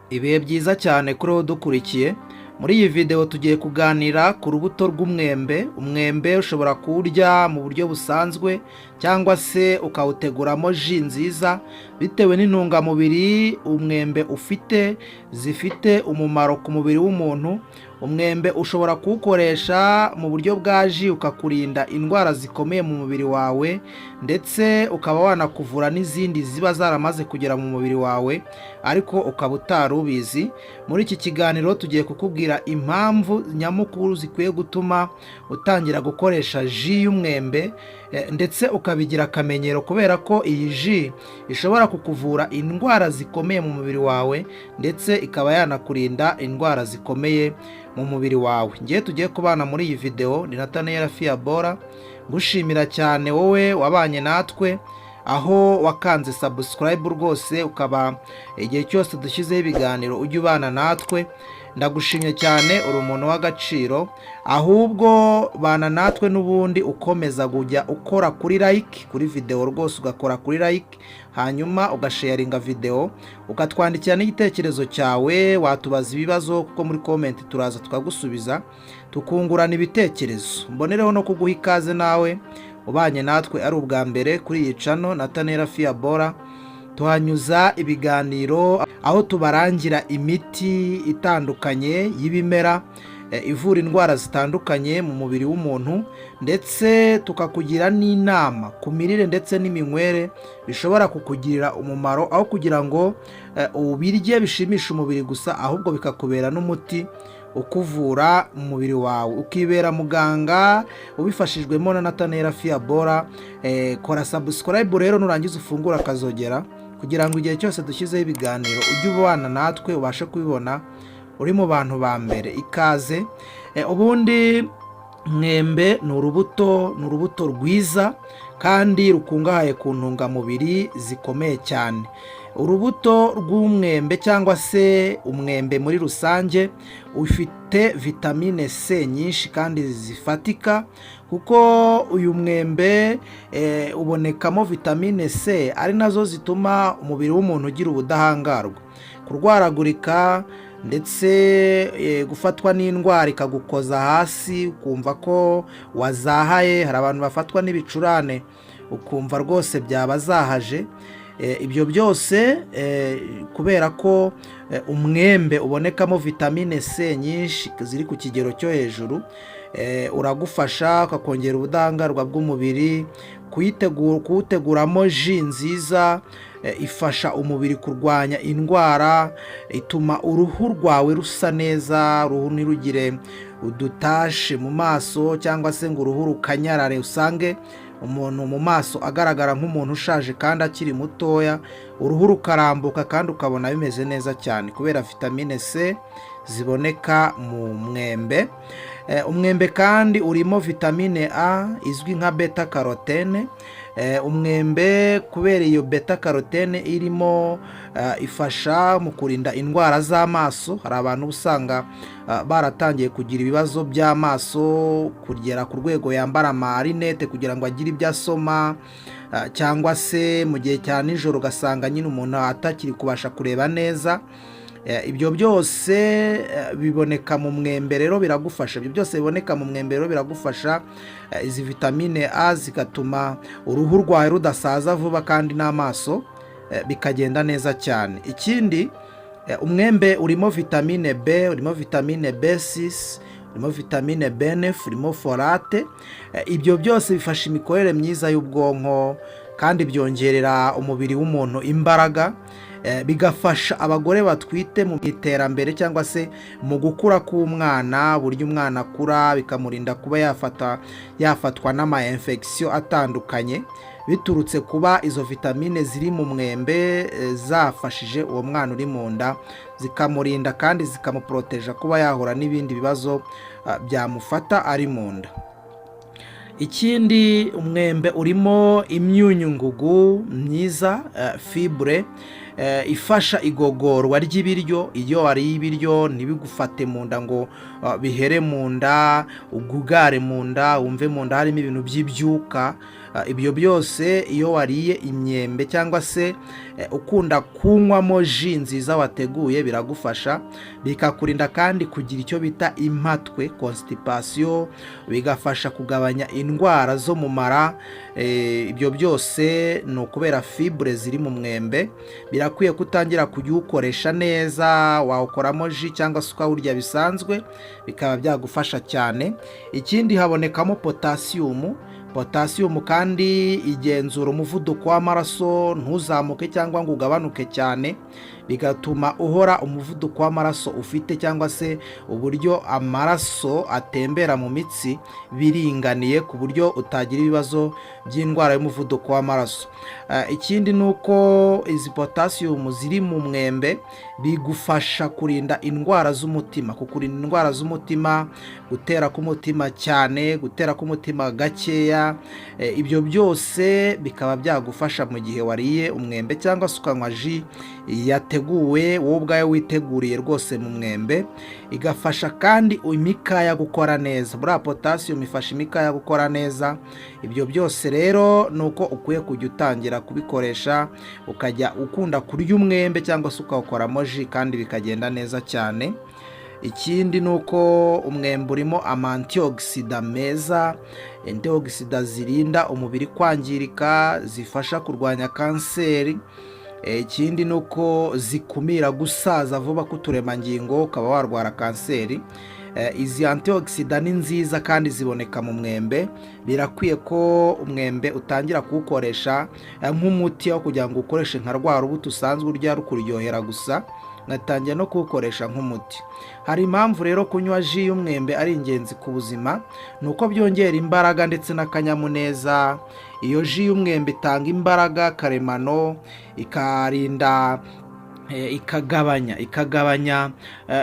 Ibihe byiza cyane kuri wowe udukurikiye. Muri iyi video tugiye kuganira ku rubuto rw'umwembe. Umwembe ushobora kuwurya mu buryo busanzwe cyangwa se ukawuteguramo ji nziza bitewe n'intungamubiri umwembe ufite zifite umumaro ku mubiri w'umuntu. Umwembe ushobora kuwukoresha mu buryo bwa ji ukakurinda indwara zikomeye mu mubiri wawe, ndetse ukaba wanakuvura n'izindi ziba zaramaze kugera mu mubiri wawe ariko ukaba utari ubizi. Muri iki kiganiro tugiye kukubwira impamvu nyamukuru zikwiye gutuma utangira gukoresha ji y'umwembe, ndetse ukabigira akamenyero, kubera ko iyi ji ishobora kukuvura indwara zikomeye mu mubiri wawe ndetse ikaba yanakurinda indwara zikomeye mu mubiri wawe. Ngiye tugiye kubana muri iyi video ni Nathaniel Fiabora, ngushimira cyane wowe wabanye natwe aho wakanze subscribe rwose, ukaba igihe cyose dushyizeho ibiganiro ujye ubana natwe. Ndagushimye cyane, uri umuntu w'agaciro. Ahubwo bana natwe n'ubundi ukomeza kujya ukora kuri like kuri video rwose, ugakora kuri like hanyuma ugasharinga video, ukatwandikira n'igitekerezo cyawe, watubaza ibibazo kuko muri comment turaza tukagusubiza, tukungurana ibitekerezo. Mbonereho no kuguha ikaze nawe ubanye natwe ari ubwa mbere kuri iyi channel Nathaniel Fiabora. Tuhanyuza ibiganiro aho tubarangira imiti itandukanye y'ibimera ivura indwara zitandukanye mu mubiri w'umuntu, ndetse tukakugira n'inama ku mirire ndetse n'iminywere bishobora kukugirira umumaro, aho kugira ngo ubirye bishimisha umubiri gusa, ahubwo bikakubera n'umuti ukuvura umubiri wawe, ukibera muganga ubifashijwemo na Nathaniel Fiabora. Kora subscribe rero nurangiza ufungura akazogera kugira ngo igihe cyose dushyizeho ibiganiro ujye ubana natwe ubashe kubibona uri mu bantu ba mbere. Ikaze. Ubundi mwembe ni urubuto rwiza kandi rukungahaye ku ntungamubiri zikomeye cyane. Urubuto rw'umwembe cyangwa se umwembe muri rusange ufite vitamine C nyinshi kandi zifatika, kuko uyu mwembe ubonekamo vitamine C ari nazo zituma umubiri w'umuntu ugira ubudahangarwa, kurwaragurika ndetse gufatwa n'indwara ikagukoza hasi ukumva ko wazahaye. Hari abantu bafatwa n'ibicurane ukumva rwose byabazahaje. Ibyo byose kubera ko umwembe ubonekamo vitamine C nyinshi ziri ku kigero cyo hejuru, uragufasha ukakongera ubudahangarwa bw'umubiri. Kuwuteguramo ji nziza ifasha umubiri kurwanya indwara, ituma uruhu rwawe rusa neza, uruhu ntirugire udutashe mu maso cyangwa se ngo uruhu rukanyarare, usange umuntu mu maso agaragara nk'umuntu ushaje kandi akiri mutoya. Uruhu rukarambuka kandi ukabona bimeze neza cyane kubera vitamine C ziboneka mu mwembe. Umwembe kandi urimo vitamine A izwi nka beta carotene. Umwembe kubera iyo beta carotene irimo ifasha mu kurinda indwara z'amaso. Hari abantu usanga baratangiye kugira ibibazo by'amaso kugera ku rwego yambara amarinete kugira ngo agire ibyo asoma, cyangwa se mu gihe cya nijoro ugasanga nyine umuntu atakiri kubasha kureba neza. Ibyo byose biboneka mu mwembe rero biragufasha. Ibyo byose biboneka mu mwembe rero biragufasha. Izi vitamine A zigatuma uruhu rwawe rudasaza vuba kandi n'amaso bikagenda neza cyane. Ikindi, umwembe urimo vitamine B, urimo vitamine B6, urimo vitamine B9, urimo folate. Ibyo byose bifasha imikorere myiza y'ubwonko kandi byongerera umubiri w'umuntu imbaraga. Bigafasha abagore batwite mu iterambere cyangwa se mu gukura k'umwana, buryo umwana akura, bikamurinda kuba yafatwa n'ama infection atandukanye biturutse kuba izo vitamine ziri mu mwembe zafashije uwo mwana uri mu nda, zikamurinda kandi zikamuproteja kuba yahura n'ibindi bibazo byamufata ari mu nda. Ikindi, umwembe urimo imyunyungugu myiza, fibre, ifasha igogorwa ry'ibiryo. Iyo wariye ibiryo ntibigufate mu nda ngo bihere mu nda, ugugare mu nda, wumve mu nda harimo ibintu by'ibyuka. ibyo byose iyo wariye imyembe cyangwa se ukunda kunywamo ji nziza wateguye biragufasha, bikakurinda kandi kugira icyo bita impatwe constipation, bigafasha kugabanya indwara zo mu mara. Ibyo byose ni ukubera fibre ziri mu mwembe. Birakwiye kutangira kujya uwukoresha neza, wawukoramo ji cyangwa se ukawurya bisanzwe, bikaba byagufasha cyane. Ikindi habonekamo potasiyumu kandi igenzura umuvuduko w'amaraso ntuzamuke cyangwa ngo ugabanuke cyane, bigatuma uhora umuvuduko w'amaraso ufite cyangwa se uburyo amaraso atembera mu mitsi biringaniye ku buryo utagira ibibazo by'indwara y'umuvuduko w'amaraso. Ikindi ni uko izi potasiyumu ziri mu mwembe bigufasha kurinda indwara z'umutima, kukurinda indwara z'umutima, gutera k'umutima cyane, gutera k'umutima gakeya. Ibyo byose bikaba byagufasha mu gihe wariye umwembe cyangwa se ukanywa ji yateguwe wowe ubwawe witeguriye rwose mu mwembe. Igafasha kandi imikaya gukora neza. Buriya potasiyumu ifasha imikaya gukora neza. Ibyo byose rero ni uko ukwiye kujya utangira kubikoresha, ukajya ukunda kurya umwembe cyangwa se ukawukoramo ji kandi bikagenda neza cyane. Ikindi ni uko umwembe urimo antioxida meza, antioxida zirinda umubiri kwangirika, zifasha kurwanya kanseri. Ikindi ni uko zikumira gusaza vuba k'uturemangingo ukaba warwara kanseri. Izi antioxida ni nziza kandi ziboneka mu mwembe. Birakwiye ko umwembe utangira kuwukoresha nk'umuti aho kugira ngo ukoreshe nka rwa rubuto usanzwe urya rukuryohera gusa, natangiye no kuwukoresha nk'umuti. Hari impamvu rero kunywa ji y'umwembe ari ingenzi ku buzima, ni uko byongera imbaraga ndetse n'akanyamuneza. Iyo ji y'umwembe itanga imbaraga karemano, ikarinda ikagabanya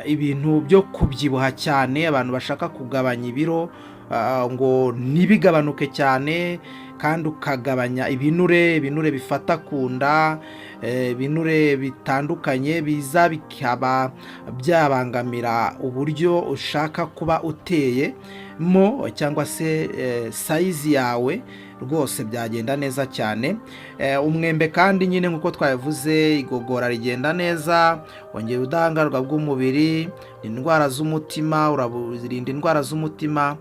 ibintu byo kubyibuha cyane. Abantu bashaka kugabanya ibiro ngo ntibigabanuke cyane, kandi ukagabanya ibinure bifata ku nda, ibinure bitandukanye biza bikaba byabangamira uburyo ushaka kuba uteyemo cyangwa se sayizi yawe, rwose byagenda neza cyane. Umwembe kandi nyine nk'uko twabivuze, igogora rigenda neza, wongera ubudahangarwa bw'umubiri, indwara z'umutima, uraburinda indwara z'umutima,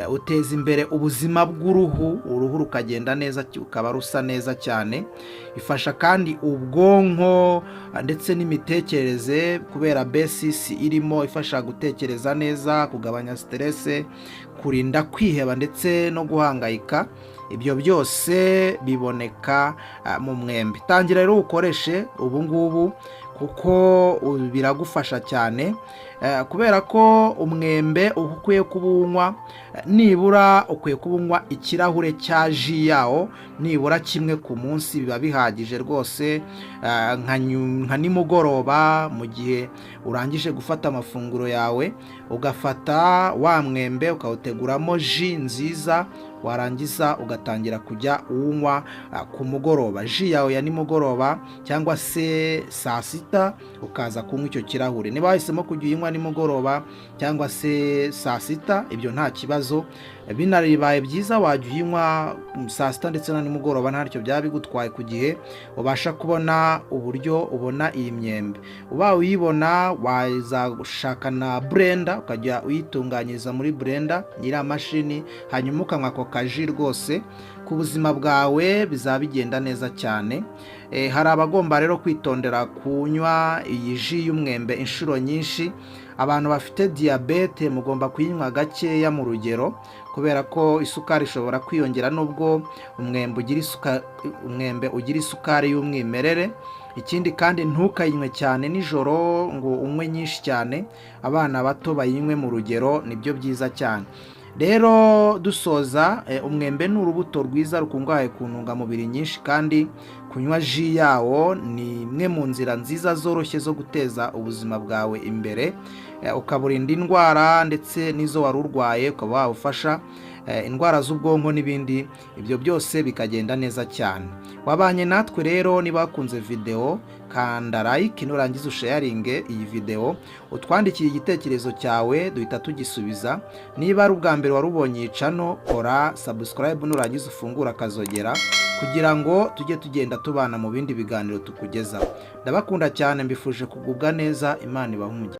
uteza imbere ubuzima uruhu rukagenda neza, ukaba rusa neza cyane. Ifasha kandi ubwonko ndetse n'imitekerereze kubera B6 irimo ifasha gutekereza neza, kugabanya stress, kurinda kwiheba ndetse no guhangayika. Ibyo byose biboneka mu mwembe. Tangira rero ukoreshe ubu ngubu kuko biragufasha cyane, kubera ko umwembe ukwiye kubunywa nibura ukwiye kubunywa ikirahure cya ji yawo nibura kimwe ku munsi, biba bihagije rwose. Nka nimugoroba mu gihe urangije gufata amafunguro yawe, ugafata wa mwembe ukawuteguramo ji nziza, warangiza ugatangira kujya uwunywa ku mugoroba. Ji yawe ya nimugoroba cyangwa se saa sita ukaza kunywa icyo kirahure. Niba wahisemo kujya uyinywa nimugoroba cyangwa se saa sita, ibyo nta kibazo. Binaribaye byiza wajya uyinywa saa sita ndetse na nimugoroba, ntacyo byaba bigutwaye ku gihe ubasha kubona uburyo ubona iyi myembe. Uba uyibona wazashaka na blender ukajya uyitunganyiriza muri blender, iriya mashini, hanyuma ukanywa ako kaji rwose. Ku buzima bwawe bizaba bigenda neza cyane. Hari abagomba rero kwitondera kunywa iyi ji y'umwembe inshuro nyinshi. Abantu bafite diyabete mugomba kuyinywa gakeya mu rugero, kubera ko isukari ishobora kwiyongera nubwo umwembe ugira isukari y'umwimerere. Ikindi kandi ntukayinywe cyane nijoro ngo unywe nyinshi cyane. Abana bato bayinywe mu rugero, nibyo byiza cyane. Rero dusoza, umwembe ni urubuto rwiza rukungahaye ku ntungamubiri nyinshi kandi kunywa ji yawo ni imwe mu nzira nziza zoroshye zo guteza ubuzima bwawe imbere, ukaburinda indwara ndetse n'izo wari urwaye, ukaba wawufasha indwara z'ubwonko n'ibindi, ibyo byose bikagenda neza cyane. Wabanye natwe rero, niba wakunze video kanda like nurangiza usharinge iyi video, utwandikiye igitekerezo cyawe duhita tugisubiza. Niba ari ubwa mbere warubonye iyi channel, kora subscribe nurangiza ufungura akazogera kugira ngo tujye tugenda tubana mu bindi biganiro tukugezaho. Ndabakunda cyane, mbifuje kugubwa neza, Imana ibahe umugisha.